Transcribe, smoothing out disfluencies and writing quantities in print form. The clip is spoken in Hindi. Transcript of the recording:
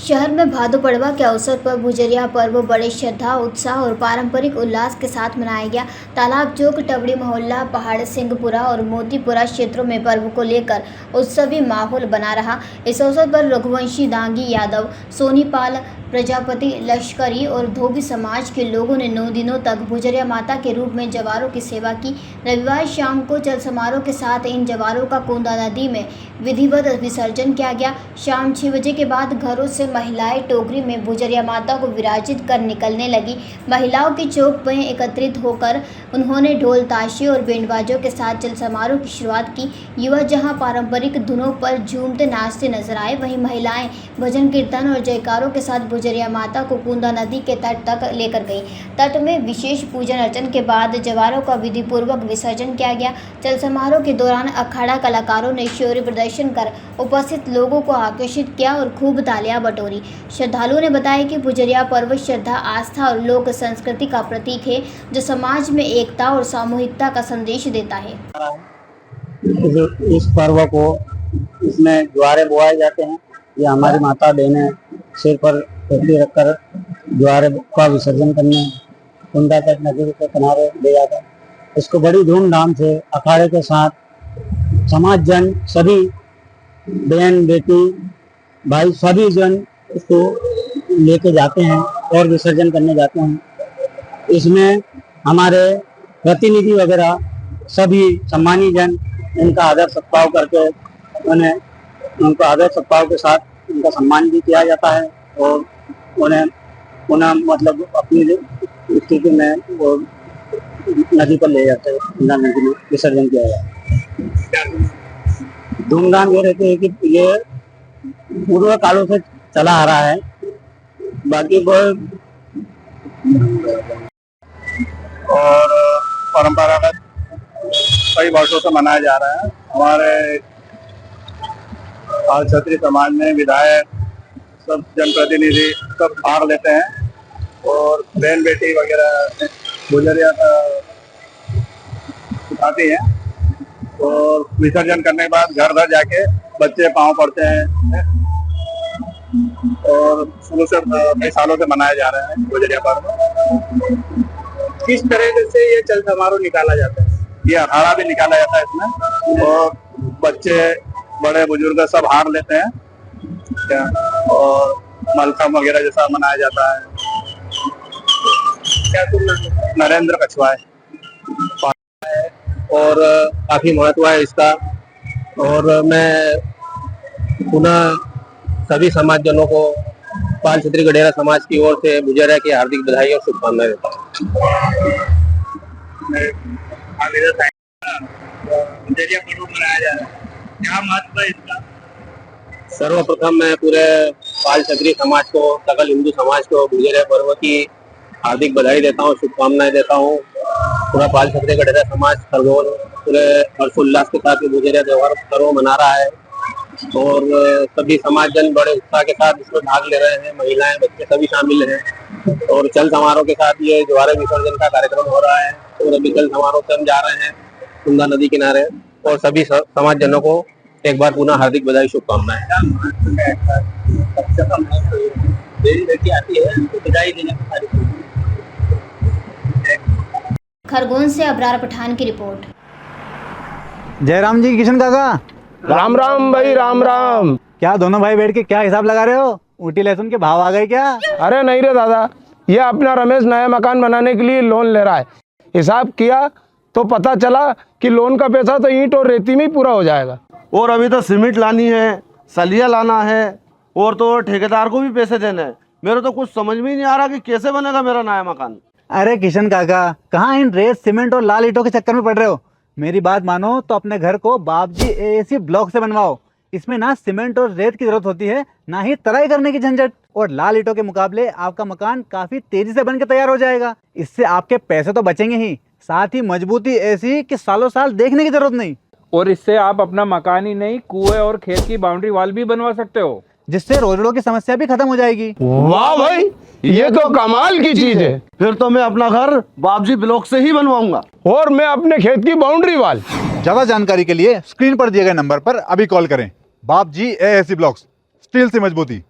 शहर में भादो पड़वा के अवसर पर भुजरिया पर्व बड़े श्रद्धा, उत्साह और पारंपरिक उल्लास के साथ मनाया गया। तालाब चौक, टवड़ी मोहल्ला, पहाड़ सिंहपुरा और मोतीपुरा क्षेत्रों में पर्व को लेकर उत्सवी माहौल बना रहा। इस अवसर पर रघुवंशी, दांगी यादव, सोनीपाल प्रजापति, लश्करी और धोबी समाज के लोगों ने 9 दिनों तक भुजरिया माता के रूप में जवारों की सेवा की। रविवार शाम को चल समारोह के साथ इन जवारों का कुंदा नदी में विधिवत विसर्जन किया गया। शाम 6 बजे के बाद घरों से महिलाएं टोकरी में भुजरिया माता को विराजित कर निकलने लगी। महिलाओं की चौक में एकत्रित होकर उन्होंने ढोल, ताशे और बैंडबाजों के साथ चल समारोह की शुरुआत की। युवा जहां पारंपरिक धुनों पर झूमते नाचते नजर आए, वहीं महिलाएं भजन कीर्तन और जयकारों के साथ भुजरिया माता को कुंदा नदी के तट तक लेकर गई। तट में विशेष पूजन अर्चन के बाद जवारों का विधि पूर्वक विसर्जन किया गया। चल समारोह के दौरान अखाड़ा कलाकारों ने शौर्य प्रदर्शन कर उपस्थित लोगों को आकर्षित किया और खूब तालियां बटोरी। श्रद्धालुओं ने बताया कि भुजरिया पर्व श्रद्धा, आस्था और लोक संस्कृति का प्रतीक है, जो समाज में एकता और सामूहिकता का संदेश देता है। इस पर्व को इसमें ज्वारे बोए जाते हैं। ये हमारी माता बहनें सिर पर टोकरी रखकर ज्वारे का विसर्जन करने कुंदा तक नदी के किनारे ले जाता है। इसको बड़ी धूमधाम से अखाड़े के साथ समाज जन, सभी बहन बेटी भाई सभी जन इसको लेके जाते हैं और विसर्जन करने जाते हैं। इसमें हमारे प्रतिनिधि वगैरह सभी सम्मानी जन इनका आदर सत्कार करके उनको आदर सत्कार के साथ उनका सम्मान भी किया जाता है और उन्हें मतलब अपनी स्थिति में वो नदी पर ले जाते हैं, नदी में विसर्जन किया जाता है। धूमधाम ये रहती है कि ये पूर्व कालों से चला आ रहा है। बाकी और परंपरागत कई वर्षों से मनाया जा रहा है। हमारे क्षत्रिय समाज में विधायक, सब जनप्रतिनिधि सब भाग लेते हैं और बहन बेटी वगैरह भुजरिया का सिखाती हैं और विसर्जन करने के बाद घर घर जाके बच्चे पाँव पड़ते हैं और शुरू से कई सालों से मनाया जा रहा है भुजरिया पर्व। किस तरह से ये चल समारोह निकाला जाता है? ये अखाड़ा भी निकाला जाता है इसमें और बच्चे बड़े बुजुर्ग सब हार लेते हैं क्या, और मलखम वगैरह जैसा मनाया जाता है। क्या तुम नरेंद्र कछुआ है और काफी महत्व है इसका। और मैं पुनः सभी समाजजनों को पाल क्षत्रिय गडेरा समाज की ओर से भुजरिया की हार्दिक बधाई और शुभकामनाएं देता हूँ। भुजरिया पर्व मनाया जा रहा है, क्या महत्व है इसका? सर्वप्रथम मैं पूरे पाल क्षत्रिय समाज को, सकल हिंदू समाज को भुजरिया पर्व की हार्दिक बधाई देता हूँ, शुभकामनाएं देता हूँ। पूरा पाल क्षत्रिय गडेरा समाज खरगोन पूरे हर्षोल्लास के साथ भुजरिया त्योहार पर्व मना रहा है और सभी समाजजन बड़े उत्साह के साथ इसमें भाग ले रहे हैं। महिलाएं, बच्चे सभी शामिल हैं और चल समारोह के साथ ये ज्वारे विसर्जन का कार्यक्रम हो रहा है और अभी चल समारोह से हम जा रहे हैं कुंदा नदी किनारे और सभी समाजजनों को एक बार पुनः हार्दिक बधाई, शुभकामनाएं। खरगोन से अबरार पठान की रिपोर्ट। जयराम जी, किशन काका, राम राम भाई, राम राम। क्या दोनों भाई बैठ के क्या हिसाब लगा रहे हो? ऊटी लहसुन के भाव आ गए क्या? अरे नहीं रे दादा, ये अपना रमेश नया मकान बनाने के लिए लोन ले रहा है। हिसाब किया तो पता चला कि लोन का पैसा तो ईंट और रेती में ही पूरा हो जाएगा। और अभी तो सीमेंट लानी है, सलिया लाना है और तो ठेकेदार को भी पैसे देने हैं। मेरे तो कुछ समझ में ही नहीं आ रहा कि कैसे बनेगा मेरा नया मकान। अरे किशन काका, कहाँ इन रेत, सीमेंट और लाल ईंटों के चक्कर में पड़ रहे हो? मेरी बात मानो तो अपने घर को बाबजी एएसी ब्लॉक से बनवाओ। इसमें ना सीमेंट और रेत की जरूरत होती है, ना ही तराई करने की झंझट। और लाल ईंटों के मुकाबले आपका मकान काफी तेजी से बनकर तैयार हो जाएगा। इससे आपके पैसे तो बचेंगे ही, साथ ही मजबूती ऐसी कि सालों साल देखने की जरूरत नहीं। और इससे आप अपना मकान ही नहीं, कुएं और खेत की बाउंड्री वॉल भी बनवा सकते हो, जिससे रोजड़ों की समस्या भी खत्म हो जाएगी। वाह भाई, ये तो कमाल की चीज है। फिर तो मैं अपना घर बाबजी ब्लॉक से ही बनवाऊंगा और मैं अपने खेत की बाउंड्री वाल। ज्यादा जानकारी के लिए स्क्रीन पर दिए गए नंबर पर अभी कॉल करें। बाबजी एएसी ब्लॉक्स, स्टील से मजबूती।